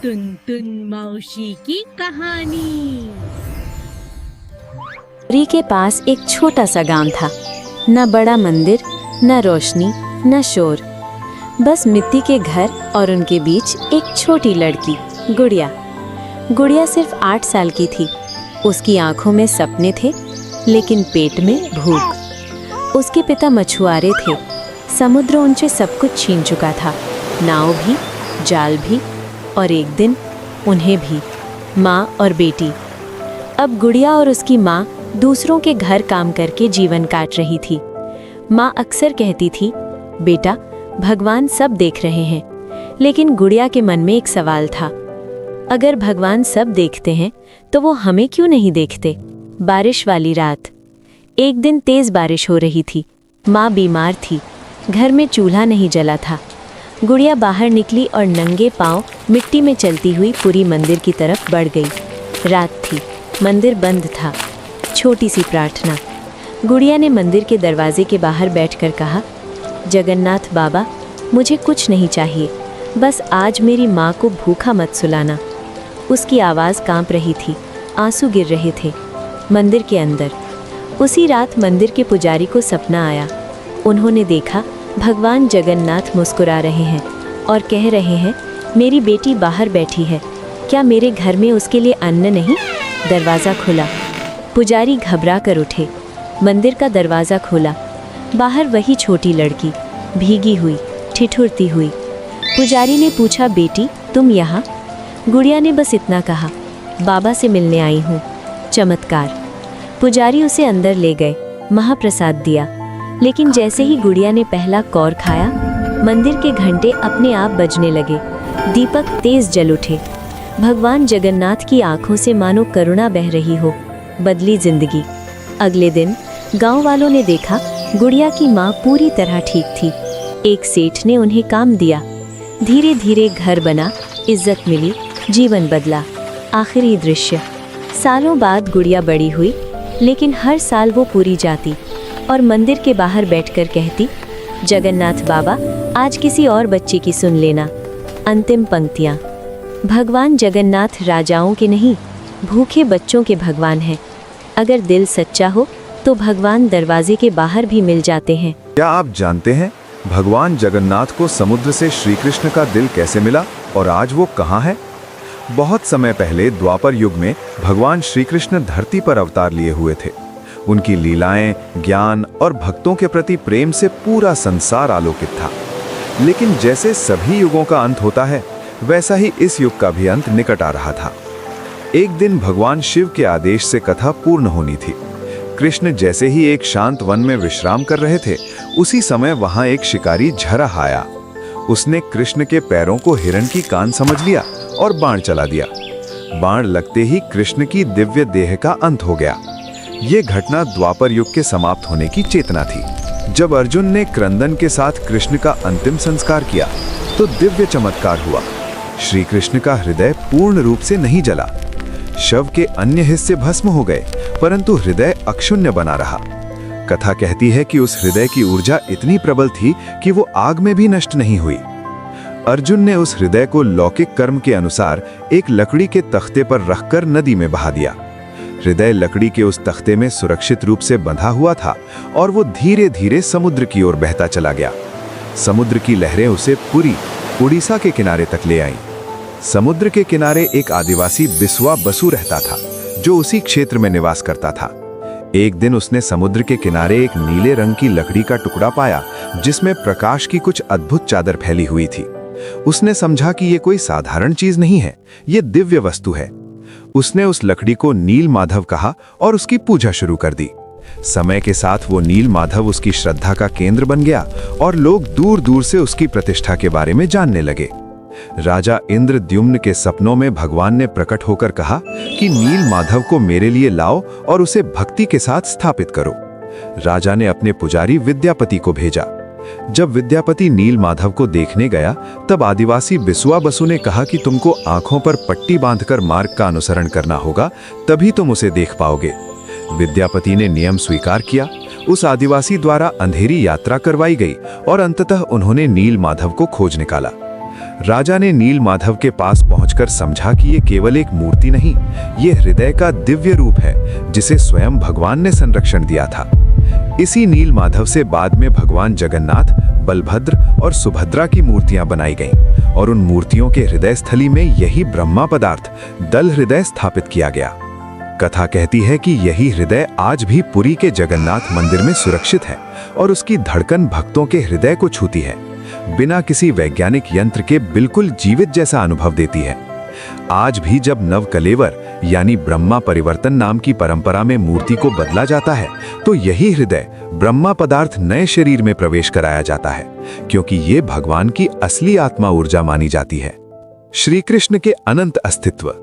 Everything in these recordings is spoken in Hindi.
टुनटुन मौसी की कहानी। री के पास एक छोटा सा गांव था। न बड़ा मंदिर, न रोशनी, न शोर, बस मिट्टी के घर और उनके बीच एक छोटी लड़की, गुड़िया। गुड़िया सिर्फ 8 साल की थी। उसकी आंखों में सपने थे, लेकिन पेट में भूख। उसके पिता मछुआरे थे। समुद्र उनसे सब कुछ छीन चुका था, नाव भी, जाल भी, और एक दिन उन्हें भी, माँ और बेटी। अब गुड़िया और उसकी माँ दूसरों के घर काम करके जीवन काट रही थी। माँ अक्सर कहती थी, बेटा, भगवान सब देख रहे हैं। लेकिन गुड़िया के मन में एक सवाल था, अगर भगवान सब देखते हैं तो वो हमें क्यों नहीं देखते। बारिश वाली रात, एक दिन तेज बारिश हो रही थी। माँ बीमार थी, घर में चूल्हा नहीं जला था। गुड़िया बाहर निकली और नंगे पांव मिट्टी में चलती हुई पूरी मंदिर की तरफ बढ़ गई। रात थी, मंदिर बंद था। छोटी सी प्रार्थना। गुड़िया ने मंदिर के दरवाजे के बाहर बैठकर कहा, जगन्नाथ बाबा, मुझे कुछ नहीं चाहिए, बस आज मेरी माँ को भूखा मत सुलाना। उसकी आवाज़ कांप रही थी, आंसू गिर रहे थे। मंदिर के अंदर उसी रात मंदिर के पुजारी को सपना आया। उन्होंने देखा भगवान जगन्नाथ मुस्कुरा रहे हैं और कह रहे हैं, मेरी बेटी बाहर बैठी है, क्या मेरे घर में उसके लिए अन्न नहीं। दरवाज़ा खुला। पुजारी घबरा कर उठे। मंदिर का दरवाज़ा खोला। बाहर वही छोटी लड़की, भीगी हुई, ठिठुरती हुई। पुजारी ने पूछा, बेटी तुम यहाँ। गुड़िया ने बस इतना कहा, बाबा से मिलने आई हूँ। चमत्कार। पुजारी उसे अंदर ले गए, महाप्रसाद दिया। लेकिन जैसे ही गुड़िया ने पहला कौर खाया, मंदिर के घंटे अपने आप बजने लगे, दीपक तेज जल उठे। भगवान जगन्नाथ की आंखों से मानो करुणा बह रही हो। बदली जिंदगी। अगले दिन गांव वालों ने देखा, गुड़िया की माँ पूरी तरह ठीक थी। एक सेठ ने उन्हें काम दिया। धीरे धीरे घर बना, इज्जत मिली, जीवन बदला। आखिरी दृश्य। सालों बाद गुड़िया बड़ी हुई, लेकिन हर साल वो पूरी जाती और मंदिर के बाहर बैठकर कहती, जगन्नाथ बाबा, आज किसी और बच्चे की सुन लेना। अंतिम पंक्तियाँ। भगवान जगन्नाथ राजाओं के नहीं, भूखे बच्चों के भगवान हैं। अगर दिल सच्चा हो तो भगवान दरवाजे के बाहर भी मिल जाते हैं। क्या आप जानते हैं भगवान जगन्नाथ को समुद्र से श्री कृष्ण का दिल कैसे मिला और आज वो कहाँ है? बहुत समय पहले द्वापर युग में भगवान श्री कृष्ण धरती पर अवतार लिए हुए थे। उनकी लीलाएं, ज्ञान और भक्तों के प्रति प्रेम से पूरा संसार आलोकित था। लेकिन जैसे सभी युगों का अंत होता है, वैसा ही इस युग का भी अंत निकट आ रहा था। एक दिन भगवान शिव के आदेश से कथा पूर्ण होनी थी। कृष्ण जैसे ही एक शांत वन में विश्राम कर रहे थे, उसी समय वहां एक शिकारी झरह आया। उसने कृष्ण के पैरों को हिरण की कान समझ लिया और बाण चला दिया। बाण लगते ही कृष्ण की दिव्य देह का अंत हो गया। ये घटना द्वापर युग के समाप्त होने की चेतना थी। जब अर्जुन ने क्रंदन के साथ कृष्ण का अंतिम संस्कार किया, तो दिव्य चमत्कार हुआ। श्री कृष्ण का हृदय पूर्ण रूप से नहीं जला। शव के अन्य हिस्से भस्म हो गए, परंतु हृदय अक्षुण्य बना रहा। कथा कहती है कि उस हृदय की ऊर्जा इतनी प्रबल थी कि वो आग में भी नष्ट नहीं हुई। अर्जुन ने उस हृदय को लौकिक कर्म के अनुसार एक लकड़ी के तख्ते पर रखकर नदी में बहा दिया। हृदय लकड़ी के उस तख्ते में सुरक्षित रूप से बंधा हुआ था और वो धीरे धीरे समुद्र की ओर बहता चला गया। समुद्र की लहरें उसे पुरी, उड़ीसा के किनारे तक ले आईं। समुद्र के किनारे एक आदिवासी बिस्वा बसु रहता था, जो उसी क्षेत्र में निवास करता था। एक दिन उसने समुद्र के किनारे एक नीले रंग की लकड़ी का टुकड़ा पाया, जिसमें प्रकाश की कुछ अद्भुत चादर फैली हुई थी। उसने समझा कि ये कोई साधारण चीज नहीं है, ये दिव्य वस्तु है। उसने उस लकड़ी को नील माधव कहा और उसकी पूजा शुरू कर दी। समय के साथ वो नील माधव उसकी श्रद्धा का केंद्र बन गया और लोग दूर दूर से उसकी प्रतिष्ठा के बारे में जानने लगे। राजा इंद्रद्युम्न के सपनों में भगवान ने प्रकट होकर कहा कि नील माधव को मेरे लिए लाओ और उसे भक्ति के साथ स्थापित करो। राजा ने अपने पुजारी विद्यापति को भेजा। जब विद्यापति नील माधव को देखने गया, तब आदिवासी बिस्वा बसु ने कहा कि तुमको आंखों पर पट्टी बांधकर मार्ग का अनुसरण करना होगा, तभी तुम उसे देख पाओगे। विद्यापति ने नियम स्वीकार किया। उस आदिवासी द्वारा अंधेरी यात्रा करवाई गई और अंततः उन्होंने नील माधव को खोज निकाला। राजा ने नील माधव के पास पहुंचकर समझा कि ये केवल एक मूर्ति नहीं, ये हृदय का दिव्य रूप है जिसे स्वयं भगवान ने संरक्षण दिया था। इसी नील माधव से बाद में भगवान जगन्नाथ, बलभद्र और सुभद्रा की मूर्तियां बनाई गईं और उन मूर्तियों के हृदय स्थली में यही ब्रह्मा पदार्थ दल हृदय स्थापित किया गया। कथा कहती है कि यही हृदय आज भी पुरी के जगन्नाथ मंदिर में सुरक्षित है और उसकी धड़कन भक्तों के हृदय को छूती है, बिना किसी वैज्ञानिक यंत्र के बिल्कुल जीवित जैसा अनुभव देती है। आज भी जब नवकलेवर यानी ब्रह्मा परिवर्तन नाम की परंपरा में मूर्ति को बदला जाता है, तो यही हृदय ब्रह्मा पदार्थ नए शरीर में प्रवेश कराया जाता है, क्योंकि ये भगवान की असली आत्मा ऊर्जा मानी जाती है। श्री कृष्ण के अनंत अस्तित्व।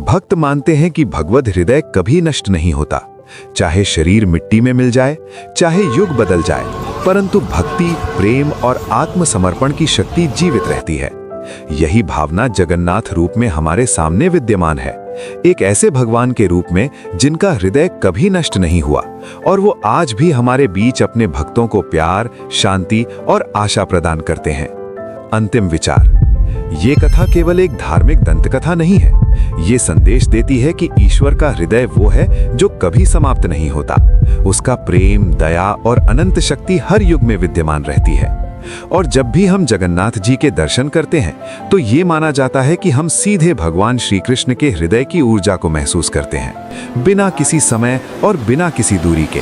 भक्त मानते हैं कि भगवद हृदय कभी नष्ट नहीं होता, चाहे शरीर मिट्टी में मिल जाए, चाहे युग बदल जाए, परंतु भक्ति, प्रेम और आत्मसमर्पण की शक्ति जीवित रहती है। यही भावना जगन्नाथ रूप में हमारे सामने विद्यमान है, एक ऐसे भगवान के रूप में जिनका हृदय कभी नष्ट नहीं हुआ और वो आज भी हमारे बीच अपने भक्तों को प्यार, शांति और आशा प्रदान करते हैं। अंतिम विचार। ये कथा केवल एक धार्मिक दंतकथा नहीं है, ये संदेश देती है कि ईश्वर का हृदय वो है जो कभी समाप्त नहीं होता। उसका प्रेम, दया और अनंत शक्ति हर युग में विद्यमान रहती है। और जब भी हम जगन्नाथ जी के दर्शन करते हैं तो ये माना जाता है कि हम सीधे भगवान श्री कृष्ण के हृदय की ऊर्जा को महसूस करते हैं, बिना किसी समय और बिना किसी दूरी के।